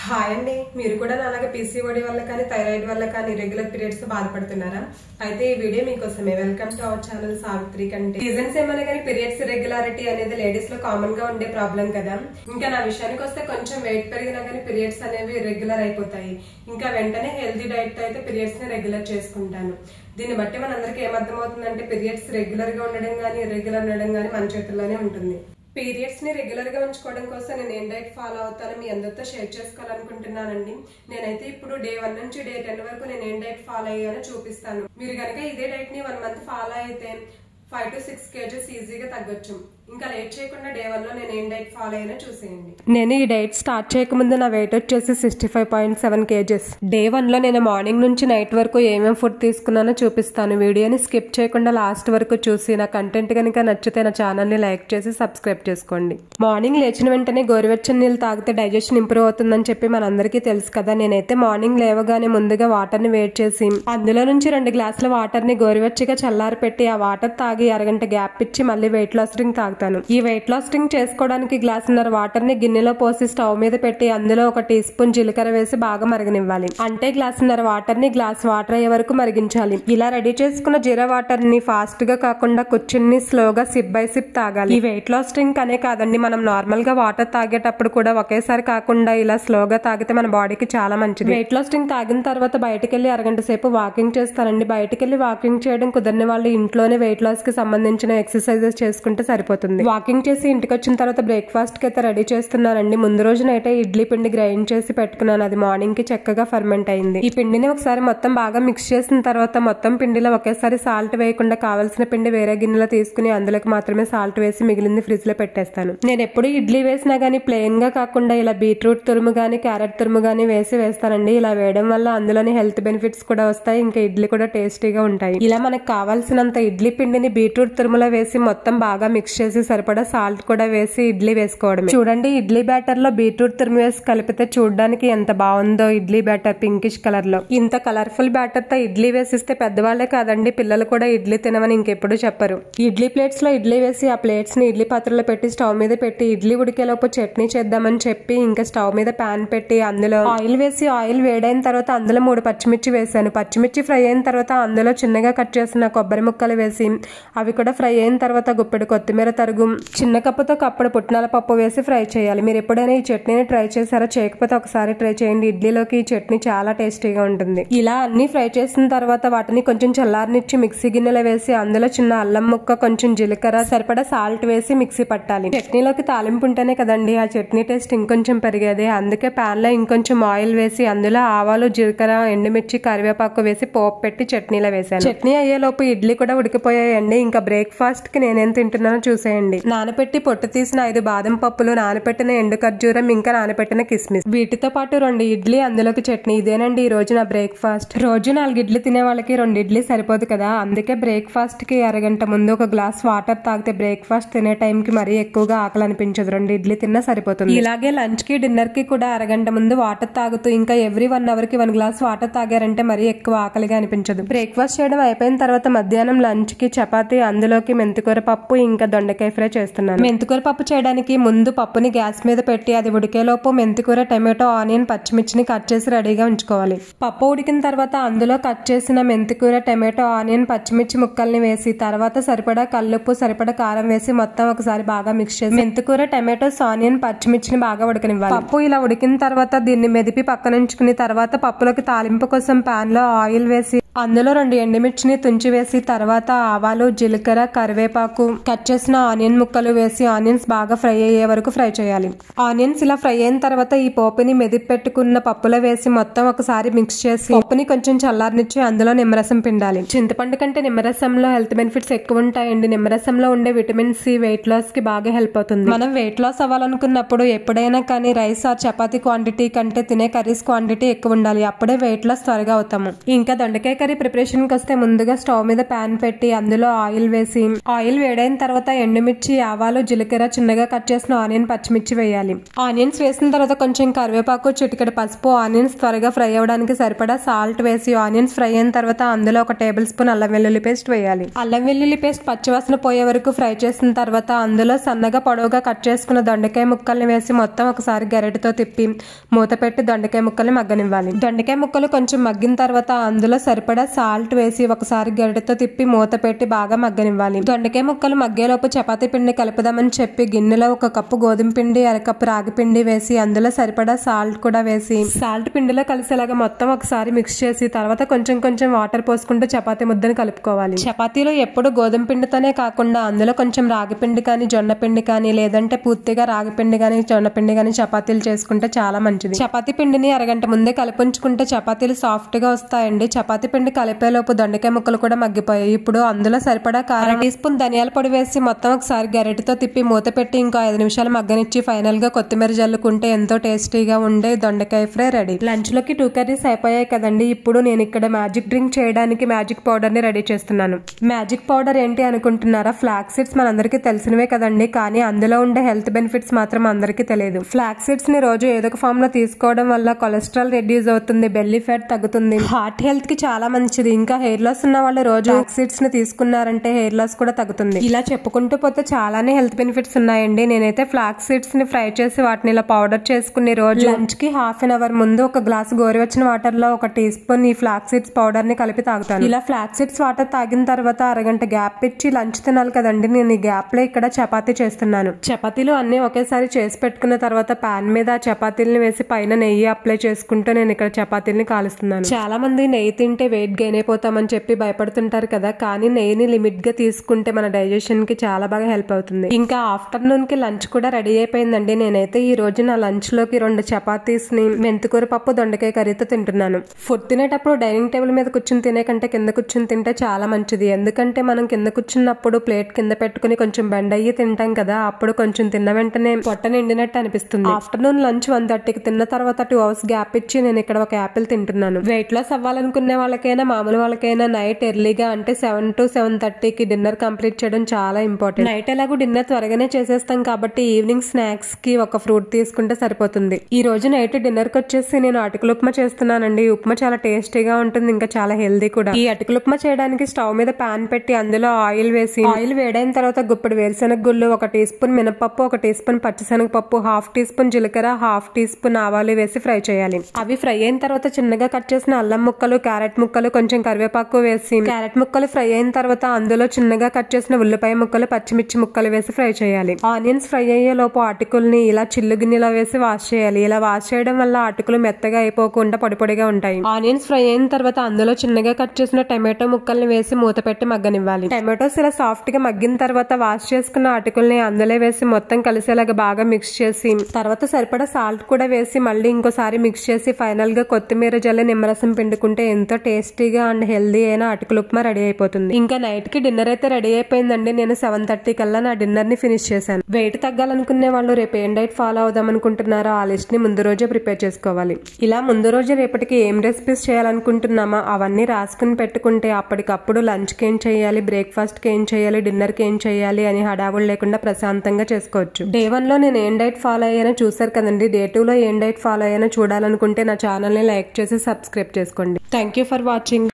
Hi అండి, మీరు కూడా నాలాగా పీసీఓడి వల్ల కానీ థైరాయిడ్ వల్ల కానీ రెగ్యులర్ పీరియడ్స్ తో బాధపడుతున్నారా? అయితే ఈ వీడియో మీకోసమే. Welcome to our channel Savitri కంటే. రీజన్స్ ఏమైనా కానీ పీరియడ్స్ ఇర్రెగ్యులారిటీ అనేది లేడీస్ లో కామన్ గా ఉండే ప్రాబ్లం కదా. ఇంకా నా విషయానికి వస్తే కొంచెం వెయిట్ పెరిగినా కానీ పీరియడ్స్ అనేవి ఇర్రెగ్యులర్ అయిపోతాయి. ఇంకా వెంటనే హెల్తీ డైట్ తో అయితే పీరియడ్స్ ని రెగ్యులర్ చేసుకుంటాను. దీన్ని బట్టి మనందరికీ ఏమర్థమవుతుందంటే పీరియడ్స్ రెగ్యులర్ గా ఉండడం గానీ ఇర్రెగ్యులర్ ఉండడం గానీ మన చేతుల్లోనే ఉంటుంది. పీరియడ్స్ ని రెగ్యులర్ గా ఉంచుకోవడం కోసం నేను ఏం డైట్ ఫాలో అవుతానో మీ అందరితో షేర్ చేసుకోవాలనుకుంటున్నానండి. నేనైతే ఇప్పుడు డే 1 నుంచి డే 10 వరకు నేను ఏం డైట్ ఫాలో అయ్యానో చూపిస్తాను. మీరు కనుక ఇదే డైట్ ని 1 మంత్ ఫాలో అయితే 5 to 6 kgs ఈజీగా తగ్గొచ్చు. ఇంకా లేట్ చేయకుండా డే 1 లో నేను ఏం డైట్ ఫాలో అయినా చూసేయండి. నేను ఈ డైట్ స్టార్ట్ చేయకముందు నా వెయిట్ వచ్చేసి 65.7 kgs. డే 1 లో నేను మార్నింగ్ నుంచి నైట్ వరకు ఏమేం ఫుడ్ తీసుకున్నానో చూపిస్తాను. వీడియోని స్కిప్ చేయకుండా లాస్ట్ వరకు చూసి నా కంటెంట్ కనుక నచ్చితే నా ఛానల్ ని లైక్ చేసి సబ్స్క్రైబ్ చేసుకోండి. మార్నింగ్ లేచిన వెంటనే గోరువెచ్చని నీళ్ళు తాగితే డైజెషన్ ఇంప్రూవ్ అవుతుందని చెప్పి మనందరికీ తెలుసు కదా. నేనైతే మార్నింగ్ లేవగానే ముందుగా వాటర్ ని వేడి చేసి అందులో నుంచి 2 గ్లాసుల వాటర్ ని గోరువెచ్చగా చల్లారి పెట్టి ఆ వాటర్ తాగి అరగంట గ్యాప్ ఇచ్చి మళ్ళీ వెయిట్ లాస్ డ్రింక్ తాగుతాను. ఈ వెయిట్ లాస్ డ్రింక్ చేసుకోవడానికి గ్లాసున్నర వాటర్ ని గిన్నెలో పోసి స్టవ్ మీద పెట్టి అందులో 1 టీ స్పూన్ జీలకర్ర వేసి బాగా మరగనివ్వాలి. అంటే గ్లాసున్నర వాటర్ ని గ్లాస్ వాటర్ అయ్యే వరకు మరిగించాలి. ఇలా రెడీ చేసుకున్న జీరా వాటర్ ని ఫాస్ట్ గా కాకుండా కూర్చుని స్లోగా సిప్ బై సిప్ తాగాలి. ఈ వెయిట్ లాస్ డ్రింక్ అనే కాదండి, మనం నార్మల్ గా వాటర్ తాగేటప్పుడు కూడా ఒకేసారి కాకుండా ఇలా స్లోగా తాగితే మన బాడీకి చాలా మంచిది. వెయిట్ లాస్ డ్రింక్ తాగిన తర్వాత బయటకు వెళ్లి అరగంట సేపు వాకింగ్ చేస్తానండి. బయటకు వెళ్లి వాకింగ్ చేయడం కుదరని వాళ్ళు ఇంట్లోనే వెయిట్ లాస్ కి సంబంధించిన ఎక్సర్సైజెస్ చేసుకుంటే సరిపోతుంది. వాకింగ్ చేసి ఇంటికి వచ్చిన తర్వాత బ్రేక్ఫాస్ట్ కి అయితే రెడీ చేస్తున్నానండి. ముందు రోజునైతే ఇడ్లీ పిండి గ్రైండ్ చేసి పెట్టుకున్నాను. అది మార్నింగ్ కి చక్కగా ఫర్మెంట్ అయింది. ఈ పిండిని ఒకసారి మొత్తం బాగా మిక్స్ చేసిన తర్వాత మొత్తం పిండిలో ఒకేసారి సాల్ట్ వేయకుండా కావాల్సిన పిండి వేరే గిన్నెలో తీసుకుని అందులోకి మాత్రమే సాల్ట్ వేసి మిగిలింది ఫ్రిడ్జ్ లో పెట్టేస్తాను. నేను ఎప్పుడు ఇడ్లీ వేసినా గానీ ప్లెయిన్ గా కాకుండా ఇలా బీట్రూట్ తురుము గానీ క్యారెట్ తురుము గానీ వేస్తానండి. ఇలా వేయడం వల్ల అందులోని హెల్త్ బెనిఫిట్స్ కూడా వస్తాయి. ఇంకా ఇడ్లీ కూడా టేస్టీగా ఉంటాయి. ఇలా మనకు కావాల్సినంత ఇడ్లీ పిండిని బీట్రూట్ తురుములో వేసి మొత్తం బాగా మిక్స్ చేసి సరిపడా సాల్ట్ కూడా వేసి ఇడ్లీ వేసుకోవడమే. చూడండి, ఇడ్లీ బ్యాటర్ లో బీట్రూట్ తురుము వేసి కలిపితే చూడడానికి ఎంత బాగుందో. ఇడ్లీ బ్యాటర్ పింకిష్ కలర్ లో ఇంత కలర్ఫుల్ బ్యాటర్ తో ఇడ్లీ వేసిస్తే పెద్దవాళ్లే కాదండి పిల్లలు కూడా ఇడ్లీ తినమని ఇంకెప్పుడు చెప్పరు. ఇడ్లీ ప్లేట్స్ లో ఇడ్లీ వేసి ఆ ప్లేట్స్ ని ఇడ్లీ పాత్రలో పెట్టి స్టవ్ మీద పెట్టి ఇడ్లీ ఉడికేలోపు చట్నీ చేద్దామని చెప్పి ఇంకా స్టవ్ మీద ప్యాన్ పెట్టి అందులో ఆయిల్ వేసి ఆయిల్ వేడైన తర్వాత అందులో 3 పచ్చిమిర్చి వేసాను. పచ్చిమిర్చి ఫ్రై అయిన తర్వాత అందులో చిన్నగా కట్ చేసిన కొబ్బరి ముక్కలు వేసి అవి కూడా ఫ్రై అయిన తర్వాత గుప్పెడు కొత్తిమీర తరుగు, చిన్న కప్పుతో కప్పుడు పుట్నాల పప్పు వేసి ఫ్రై చేయాలి. మీరు ఎప్పుడైనా ఈ చట్నీని ట్రై చేశారా? చేయకపోతే ఒకసారి ట్రై చేయండి. ఇడ్లీలోకి ఈ చట్నీ చాలా టేస్టీగా ఉంటుంది. ఇలా అన్ని ఫ్రై చేసిన తర్వాత వాటిని కొంచెం చల్లారనిచ్చి మిక్సీ గిన్నెలో వేసి అందులో చిన్న అల్లం ముక్క, కొంచెం జీలకర్ర, సరిపడా సాల్ట్ వేసి మిక్సీ పట్టాలి. చట్నీలోకి తాలింపు ఉంటేనే కదండి ఆ చట్నీ టేస్ట్ ఇంకొంచెం పెరిగేది. అందుకే ప్యాన్ లో ఇంకొంచెం ఆయిల్ వేసి అందులో ఆవాలు, జీలకర్ర, ఎండుమిర్చి, కరివేపాకు వేసి పోపు పెట్టి చట్నీలో వేసాను. చట్నీ అయ్యేలోపు ఇడ్లీ కూడా ఉడికిపోయాయండి. ఇంకా బ్రేక్ఫాస్ట్ కి నేనేం తింటున్నానో చూసేయండి. నానపెట్టి పొట్టు తీసిన 5 బాదం పప్పులు, నానపెట్టిన ఎండు ఖర్జూరం, ఇంకా నానపెట్టిన కిస్మిస్, వీటితో పాటు 2 ఇడ్లీ, అందులోకి చట్నీ. ఇదేనండి ఈ రోజు నా బ్రేక్ఫాస్ట్. రోజు 4 ఇడ్లీ తినే వాళ్ళకి 2 ఇడ్లీ సరిపోదు కదా. అందుకే బ్రేక్ఫాస్ట్ కి అరగంట ముందు 1 గ్లాస్ వాటర్ తాగితే బ్రేక్ఫాస్ట్ తినే టైం కి మరీ ఎక్కువగా ఆకలి అనిపించదు. 2 ఇడ్లీ తిన్నా సరిపోతుంది. ఇలాగే లంచ్ కి డిన్నర్ కి కూడా అరగంట ముందు వాటర్ తాగుతూ ఇంకా ఎవ్రీ 1 అవర్ కి 1 గ్లాస్ వాటర్ తాగారంటే మరీ ఎక్కువ ఆకలిగా అనిపించదు. బ్రేక్ఫాస్ట్ చేయడం అయిపోయిన తర్వాత మధ్యాహ్నం లంచ్ కి చపాతీ, అందులోకి మెంతికూర పప్పు ఇంకా దొండకాయ ఫ్రై చేస్తున్నాను. మెంతికూర పప్పు చేయడానికి ముందు పప్పుని గ్యాస్ మీద పెట్టి అది ఉడికేలోపు మెంతికూర, టమాటో, ఆనియన్, పచ్చిమిర్చిని కట్ చేసి రెడీగా ఉంచుకోవాలి. పప్పు ఉడికిన తర్వాత అందులో కట్ చేసిన మెంతికూర, టమాటో, ఆనియన్, పచ్చిమిర్చి ముక్కల్ని వేసి తర్వాత సరిపడా కల్లుప్పు, సరిపడా కారం వేసి మొత్తం ఒకసారి బాగా మిక్స్ చేసి మెంతికూర, టమాటోస్, ఆనియన్, పచ్చిమిర్చిని బాగా ఉడకనివ్వాలి. పప్పు ఇలా ఉడికిన తర్వాత దీన్ని మెదిపి పక్కన ఉంచుకుని తర్వాత పప్పులోకి తాలింపు కోసం పాన్ లో ఆయిల్ వేసి అందులో 2 ఎండుమిర్చిని తుంచి వేసి తర్వాత ఆవాలు, జీలకర్ర, కరివేపాకు, కట్ చేసిన ఆనియన్ ముక్కలు వేసి ఆనియన్స్ బాగా ఫ్రై అయ్యే వరకు ఫ్రై చేయాలి. ఆనియన్స్ ఇలా ఫ్రై అయిన తర్వాత ఈ పోపుని మెదిపి పెట్టుకున్న పప్పులో వేసి మొత్తం ఒకసారి మిక్స్ చేసి పప్పుని కొంచెం చల్లారనిచ్చి అందులో నిమ్మరసం పిండాలి. చింతపండు కంటే నిమ్మరసంలో హెల్త్ బెనిఫిట్స్ ఎక్కువ ఉంటాయండి. నిమ్మరసంలో ఉండే విటమిన్ సి వెయిట్ లాస్ కి బాగా హెల్ప్ అవుతుంది. మనం వెయిట్ లాస్ అవ్వాలనుకున్నప్పుడు ఎప్పుడైనా కానీ రైస్ ఆర్ చపాతీ క్వాంటిటీ కంటే తినే కర్రీస్ క్వాంటిటీ ఎక్కువ ఉండాలి. అప్పుడే వెయిట్ లాస్ త్వరగా అవుతాము. ఇంకా దొండకాయ కర్రీ ప్రిపరేషన్ కి వస్తే ముందుగా స్టవ్ మీద ప్యాన్ పెట్టి అందులో ఆయిల్ వేసి ఆయిల్ వేడైన తర్వాత ఎండుమిర్చి, ఆవాలు, జీలకర్ర, చిన్నగా కట్ చేసిన ఆనియన్, పచ్చిమిర్చి వేయాలి. ఆనియన్స్ వేసిన తర్వాత కొంచెం కరివేపాకు, చిటికెడు పసుపు, ఆనియన్స్ త్వరగా ఫ్రై అవ్వడానికి సరిపడా సాల్ట్ వేసి ఆనియన్స్ ఫ్రై అయిన తర్వాత అందులో 1 టేబుల్ స్పూన్ అల్లం వెల్లుల్లి పేస్ట్ వేయాలి. అల్లం వెల్లుల్లి పేస్ట్ పచ్చివాసన పోయే వరకు ఫ్రై చేసిన తర్వాత అందులో సన్నగా పొడవుగా కట్ చేసుకున్న దొండకాయ ముక్కల్ని వేసి మొత్తం ఒకసారి గరిటెతో తిప్పి మూత పెట్టి దొండకాయ ముక్కల్ని మగ్గనివ్వాలి. దొండకాయ ముక్కలు కొంచెం మగ్గిన తర్వాత అందులో సరిపడా సాల్ట్ వేసి ఒకసారి గరిటెతో తిప్పి మూత పెట్టి బాగా మగ్గనివ్వాలి. దొండకాయ ముక్కలు మగ్గేలోపు చపాతీ పిండి కలుపుదామని చెప్పి గిన్నెలో 1 కప్పు గోధుమ పిండి, 1/2 కప్పు రాగి పిండి వేసి అందులో సరిపడా సాల్ట్ కూడా వేసి సాల్ట్ పిండిలో కలిసేలాగా మొత్తం ఒకసారి మిక్స్ చేసి తర్వాత కొంచెం కొంచెం వాటర్ పోసుకుంటూ చపాతీ ముద్దను కలుపుకోవాలి. చపాతీలో ఎప్పుడు గోధుమ పిండితోనే కాకుండా అందులో కొంచెం రాగి పిండి కానీ, జొన్న పిండి కానీ, లేదంటే పూర్తిగా రాగి పిండి కానీ, జొన్న పిండి కానీ చపాతీలు చేసుకుంటే చాలా మంచిది. చపాతీ పిండిని అరగంట ముందే కలిపుంచుకుంటే చపాతీలు సాఫ్ట్ గా వస్తాయండి. చపాతీ పిండి కలిపేలోపు దొండకాయ ముక్కలు కూడా మగ్గిపోయాయి. ఇప్పుడు అందులో సరిపడా 1/2 టీ స్పూన్ ధనియాల పొడి వేసి మొత్తం ఒకసారి గరిటెతో తిప్పి మూత పెట్టి ఇంకో 5 నిమిషాలు మగ్గనిచ్చి ఫైనల్ గా కొత్తిమీర జల్లుకుంటే ఎంతో టేస్టీగా ఉండే దొండకాయ ఫ్రై రెడీ. లంచ్ లోకి 2 కర్రీస్ అయిపోయాయి కదండి. ఇప్పుడు నేను ఇక్కడ మ్యాజిక్ డ్రింక్ చేయడానికి మ్యాజిక్ పౌడర్ ని రెడీ చేస్తున్నాను. మ్యాజిక్ పౌడర్ ఏంటి అనుకుంటున్నారా? ఫ్లాక్స్ సీడ్స్ మనందరికీ తెలిసినవే కదండి, కానీ అందులో ఉండే హెల్త్ బెనిఫిట్స్ మాత్రం అందరికీ తెలియదు. ఫ్లాక్స్ సీడ్స్ ని రోజు ఏదో ఒక ఫామ్ లో తీసుకోవడం వల్ల కొలెస్ట్రాల్ రెడ్యూస్ అవుతుంది, బెల్లీ ఫ్యాట్ తగ్గుతుంది, హార్ట్ హెల్త్ కి చాలా మంచిది. ఇంకా హెయిర్ లాస్ ఉన్న వాళ్ళు రోజు ఫ్లాక్స్ సీడ్స్ ని తీసుకున్నారంటే హెయిర్ లాస్ కూడా తగ్గుతుంది. ఇలా చెప్పుకుంటూ పోతే చాలానే హెల్త్ బెనిఫిట్స్ ఉన్నాయండి. నేనైతే ఫ్లాక్స్ సీడ్స్ ని ఫ్రై చేసి వాటిని ఇలా పౌడర్ చేసుకుని రోజు లంచ్ కి ½ అన్ అవర్ ముందు 1 గ్లాస్ గోరువెచ్చని వాటర్ లో 1 టీ స్పూన్ ఈ ఫ్లాక్స్ సీడ్స్ పౌడర్ ని కలిపి తాగుతాను. ఇలా ఫ్లాక్స్ సీడ్స్ వాటర్ తాగిన తర్వాత అరగంట గ్యాప్ ఇచ్చి లంచ్ తినాలి కదండి. నేను ఈ గ్యాప్ లో ఇక్కడ చపాతీ చేస్తున్నాను. చపాతీలు అన్ని ఒకేసారి చేసి పెట్టుకున్న తర్వాత పాన్ మీద ఆ చపాతీలను వేసి పైన నెయ్యి అప్లై చేసుకుంటూ నేను ఇక్కడ చపాతీల్ని కాలుస్తున్నాను. చాలా మంది నెయ్యి తింటే వెయిట్ గెయిన్ అయిపోతామని చెప్పి భయపడుతుంటారు కదా, కానీ నెయ్యిని లిమిట్ గా తీసుకుంటే మన డైజెషన్ కి చాలా బాగా హెల్ప్ అవుతుంది. ఇంకా ఆఫ్టర్నూన్ కి లంచ్ కూడా రెడీ అయిపోయిందండి. నేనైతే ఈ రోజు నా లంచ్ లోకి 2 చపాతీస్ ని మెంతికూర పప్పు, దొండకాయ కర్రీతో తింటున్నాను. ఫుడ్ తినేటప్పుడు డైనింగ్ టేబుల్ మీద కూర్చుని తినే కంటే కింద కూర్చుని తింటే చాలా మంచిది. ఎందుకంటే మనం కింద కూర్చున్నప్పుడు ప్లేట్ కింద పెట్టుకుని కొంచెం బెండ్ అయ్యి తింటాం కదా, అప్పుడు కొంచెం తిన్న వెంటనే పొట్ట నిండినట్టు అనిపిస్తుంది. ఆఫ్టర్నూన్ లంచ్ 1:30కి తిన్న తర్వాత 2 అవర్స్ గ్యాప్ ఇచ్చి నేను ఇక్కడ 1 యాపిల్ తింటున్నాను. వెయిట్ లాస్ అవ్వాలనుకునే వాళ్ళకైనా మామూలు వాళ్ళకైనా నైట్ ఎర్లీగా అంటే 7 to 7:30కి డిన్నర్ కంప్లీట్ చేయడం చాలా ఇంపార్టెంట్. నైట్ ఎలాగో డిన్నర్ త్వరగానే చేసేస్తాం కాబట్టి ఈవినింగ్ స్నాక్స్ కి 1 ఫ్రూట్ తీసుకుంటే సరిపోతుంది. ఈ రోజు నైట్ డిన్నర్ కి వచ్చేసి నేను అటుకుల ఉప్మా చేస్తున్నానండి. ఈ ఉప్మా చాలా టేస్టీగా ఉంటుంది, ఇంకా చాలా హెల్దీ కూడా. ఈ అటుకుల ఉప్మా చేయడానికి స్టవ్ మీద ప్యాన్ పెట్టి అందులో ఆయిల్ వేసి ఆయిల్ వేడైన తర్వాత గుప్పెడు వేరుశెనగ గుళ్ళు, 1 టీ స్పూన్ మినపప్పు, 1 టీ స్పూన్ పచ్చిశనగపప్పు, ½ టీ స్పూన్ జీలకర్ర, ½ టీ స్పూన్ ఆవాలు వేసి ఫ్రై చేయాలి. అవి ఫ్రై అయిన తర్వాత చిన్నగా కట్ చేసిన అల్లం ముక్కలు, క్యారెట్ ముక్కలు, కొంచెం కరివేపాకు వేసి క్యారెట్ ముక్కలు ఫ్రై అయిన తర్వాత అందులో చిన్నగా కట్ చేసిన ఉల్లిపాయ ముక్కలు, పచ్చిమిర్చి ముక్కలు వేసి ఫ్రై చేయాలి. ఆనియన్స్ ఫ్రై అయ్యే లోపు అటుకుల్ని ఇలా చిల్లు గిన్నెలో వేసి వాష్ చేయాలి. ఇలా వాష్ చేయడం వల్ల అటుకులు మెత్తగా అయిపోకుండా పొడి పొడిగా ఉంటాయి. ఆనియన్స్ ఫ్రై అయిన తర్వాత అందులో చిన్నగా కట్ చేసిన టమాటో ముక్కల్ని వేసి మూత పెట్టి మగ్గనివ్వాలి. టమాటోస్ ఇలా సాఫ్ట్ గా మగ్గిన తర్వాత వాష్ చేసుకున్న అటుకుల్ని అందులో వేసి మొత్తం కలిసేలాగా బాగా మిక్స్ చేసి తర్వాత సరిపడా సాల్ట్ కూడా వేసి మళ్ళీ ఇంకోసారి మిక్స్ చేసి ఫైనల్ గా కొత్తిమీర జల్లి నిమ్మరసం పిండుకుంటే ఎంతో టేస్టీగా అండ్ హెల్దీ అయిన అటుకుల ఉప్మా రెడీ అయిపోతుంది. ఇంకా నైట్ కి డిన్నర్ అయితే రెడీ అయిపోయిందండి. నేను 7:30 కల్లా నా డిన్నర్ ని ఫినిష్ చేశాను. వెయిట్ తగ్గాలనుకునే వాళ్ళు రేపు ఏం డైట్ ఫాలో అవుదాం అనుకుంటున్నారో ఆ లిస్ట్ ని ముందు రోజే ప్రిపేర్ చేసుకోవాలి. ఇలా ముందు రోజే రేపటికి ఏం రెసిపీస్ చేయాలనుకుంటున్నామా అవన్నీ రాసుకుని పెట్టుకుంటే అప్పటికప్పుడు లంచ్ కి ఏం చేయాలి, బ్రేక్ఫాస్ట్ కి ఏం చేయాలి, డిన్నర్ కి ఏం చేయాలి అని హడావుడు లేకుండా ప్రశాంతంగా చేసుకోవచ్చు. డే 1 లో నేను ఏం డైట్ ఫాలో అయ్యానో చూసారు కదండి. డే 2 లో ఏం డైట్ ఫాలో అయ్యానో చూడాలనుకుంటే నా ఛానల్ ని లైక్ చేసి సబ్స్క్రైబ్ చేసుకోండి. Thank you for watching.